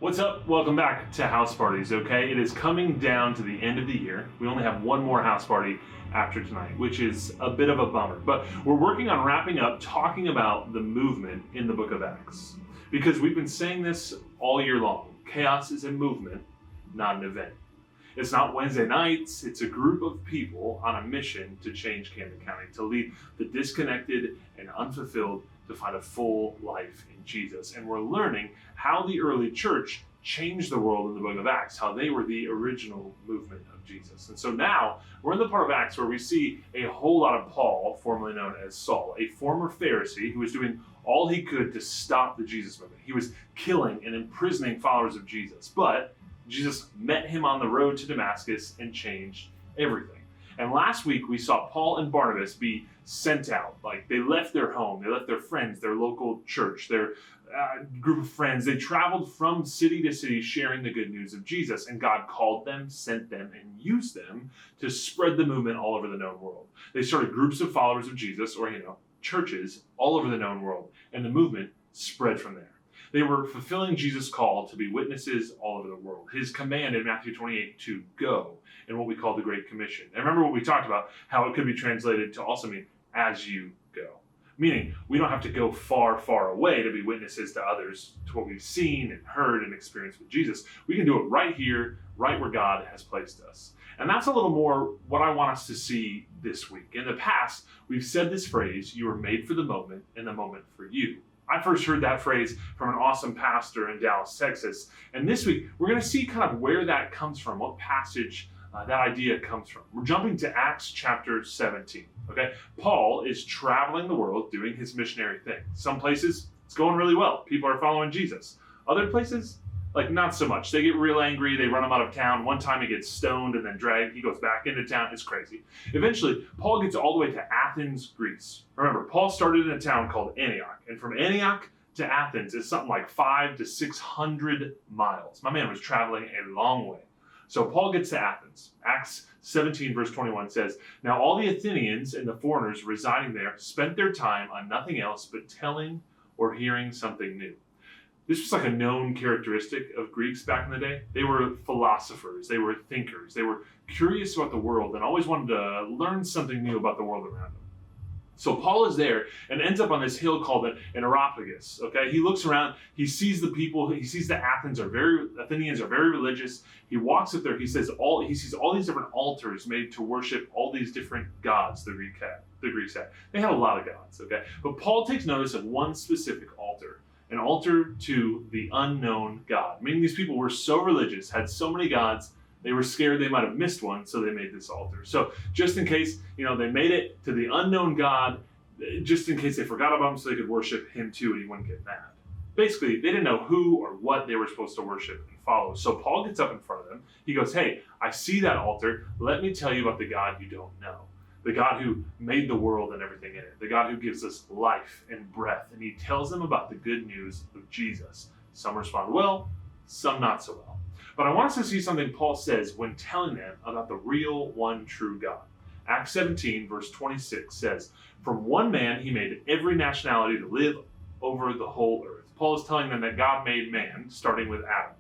What's up? Welcome back to House Parties, okay? It is coming down to the end of the year. We only have one more house party after tonight, which is a bit of a bummer. But we're working on wrapping up talking about the movement in the book of Acts. Because we've been saying this all year long. Chaos is a movement, not an event. It's not Wednesday nights, it's a group of people on a mission to change Camden County, to lead the disconnected and unfulfilled to find a full life in Jesus. And we're learning how the early church changed the world in the book of Acts, how they were the original movement of Jesus. And so now we're in the part of Acts where we see a whole lot of Paul, formerly known as Saul, a former Pharisee who was doing all he could to stop the Jesus movement. He was killing and imprisoning followers of Jesus, but Jesus met him on the road to Damascus and changed everything. And last week we saw Paul and Barnabas be sent out. Like, they left their home, they left their friends, their local church, their group of friends. They traveled from city to city sharing the good news of Jesus. And God called them, sent them, and used them to spread the movement all over the known world. They started groups of followers of Jesus, or churches all over the known world. And the movement spread from there. They were fulfilling Jesus' call to be witnesses all over the world. His command in Matthew 28 to go, and what we call the Great Commission. And remember what we talked about, how it could be translated to also mean as you go. Meaning, we don't have to go far, far away to be witnesses to others, to what we've seen and heard and experienced with Jesus. We can do it right here, right where God has placed us. And that's a little more what I want us to see this week. In the past, we've said this phrase, you were made for the moment and the moment for you. I first heard that phrase from an awesome pastor in Dallas, Texas. And this week, we're going to see kind of where that comes from, what passage that idea comes from. We're jumping to Acts chapter 17, okay? Paul is traveling the world doing his missionary thing. Some places, it's going really well. People are following Jesus. Other places, not so much. They get real angry. They run him out of town. One time he gets stoned and then dragged. He goes back into town. It's crazy. Eventually, Paul gets all the way to Athens, Greece. Remember, Paul started in a town called Antioch. And from Antioch to Athens is something like 500 to 600 miles. My man was traveling a long way. So Paul gets to Athens. Acts 17 verse 21 says, "Now all the Athenians and the foreigners residing there spent their time on nothing else but telling or hearing something new." This was like a known characteristic of Greeks back in the day. They were philosophers, they were thinkers, they were curious about the world and always wanted to learn something new about the world around them. So Paul is there and ends up on this hill called an Areopagus. Okay, he looks around, he sees the people, he sees the Athenians are very religious. He walks up there, he sees all these different altars made to worship all these different gods the Greeks had. They had a lot of gods, okay? But Paul takes notice of one specific altar, an altar to the unknown God. Meaning these people were so religious, had so many gods, they were scared they might have missed one, so they made this altar. So just in case, they made it to the unknown God, just in case they forgot about him so they could worship him too and he wouldn't get mad. Basically, they didn't know who or what they were supposed to worship and follow. So Paul gets up in front of them. He goes, "Hey, I see that altar. Let me tell you about the God you don't know. The God who made the world and everything in it. The God who gives us life and breath." And he tells them about the good news of Jesus. Some respond well, some not so well. But I want us to see something Paul says when telling them about the real one true God. Acts 17 verse 26 says, "From one man he made every nationality to live over the whole earth." Paul is telling them that God made man, starting with Adam.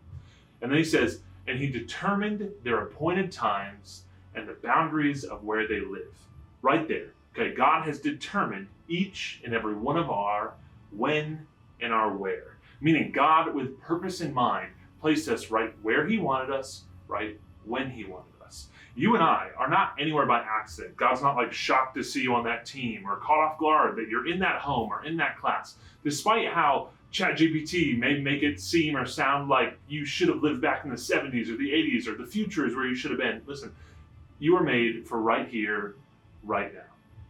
And then he says, "And he determined their appointed times and the boundaries of where they live." Right there. Okay, God has determined each and every one of our when and our where. Meaning God, with purpose in mind, placed us right where he wanted us, right when he wanted us. You and I are not anywhere by accident. God's not shocked to see you on that team or caught off guard that you're in that home or in that class. Despite how ChatGPT may make it seem or sound like you should have lived back in the 70s or the 80s or the future is where you should have been. Listen, you are made for right here, right now.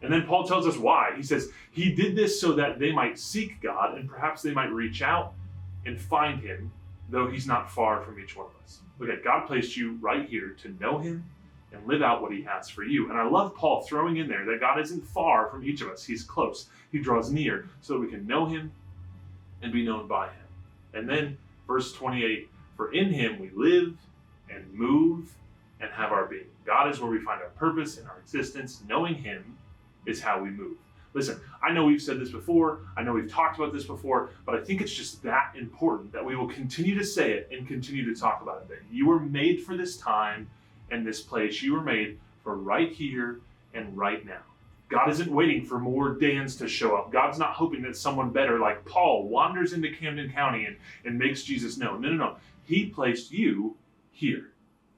And then Paul tells us why. He says he did this so that they might seek God and perhaps they might reach out and find him, though he's not far from each one of us. Look at God placed you right here to know him and live out what he has for you. And I love Paul throwing in there that God isn't far from each of us. He's close. He draws near so that we can know him and be known by him. And then verse 28, "For in him we live and move and have our being." God is where we find our purpose and our existence. Knowing him is how we move. Listen, I know we've said this before, I know we've talked about this before, but I think it's just that important that we will continue to say it and continue to talk about it. That you were made for this time and this place. You were made for right here and right now. God isn't waiting for more Dans to show up. God's not hoping that someone better like Paul wanders into Camden County and makes Jesus known. No. He placed you here.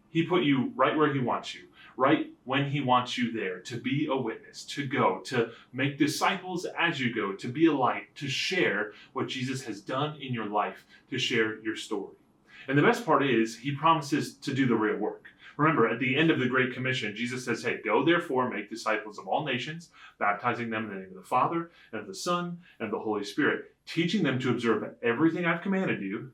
He put you right where he wants you, right when he wants you there, to be a witness, to go, to make disciples as you go, to be a light, to share what Jesus has done in your life, to share your story. And the best part is he promises to do the real work. Remember, at the end of the Great Commission, Jesus says, hey, go therefore, make disciples of all nations, baptizing them in the name of the Father, and of the Son, and of the Holy Spirit, teaching them to observe everything I've commanded you.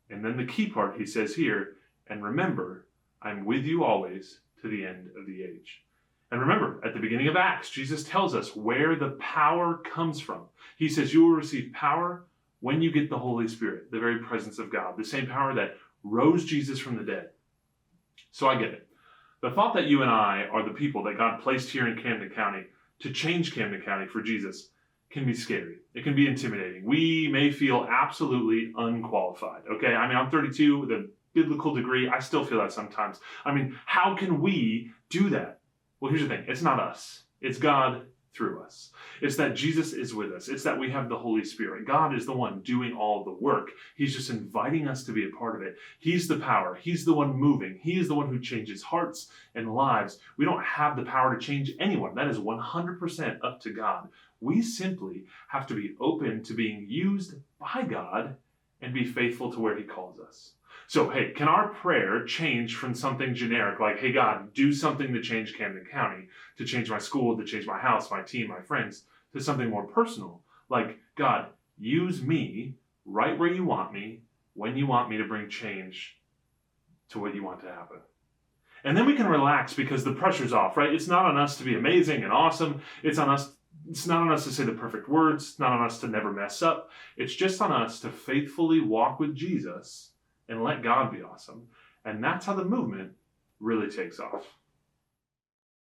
And then the key part he says here, and remember, I'm with you always to the end of the age. And remember, at the beginning of Acts, Jesus tells us where the power comes from. He says you will receive power when you get the Holy Spirit, the very presence of God, the same power that rose Jesus from the dead. So I get it. The thought that you and I are the people that God placed here in Camden County to change Camden County for Jesus can be scary. It can be intimidating. We may feel absolutely unqualified. Okay, I mean, I'm 32 with a biblical degree. I still feel that sometimes. I mean, how can we do that? Well, here's the thing. It's not us. It's God through us. It's that Jesus is with us. It's that we have the Holy Spirit. God is the one doing all the work. He's just inviting us to be a part of it. He's the power. He's the one moving. He is the one who changes hearts and lives. We don't have the power to change anyone. That is 100% up to God. We simply have to be open to being used by God and be faithful to where he calls us. So, hey, can our prayer change from something generic like, hey, God, do something to change Camden County, to change my school, to change my house, my team, my friends, to something more personal, like, God, use me right where you want me, when you want me to bring change to what you want to happen. And then we can relax because the pressure's off, right? It's not on us to be amazing and awesome. It's not on us to say the perfect words. It's not on us to never mess up. It's just on us to faithfully walk with Jesus and let God be awesome. And that's how the movement really takes off.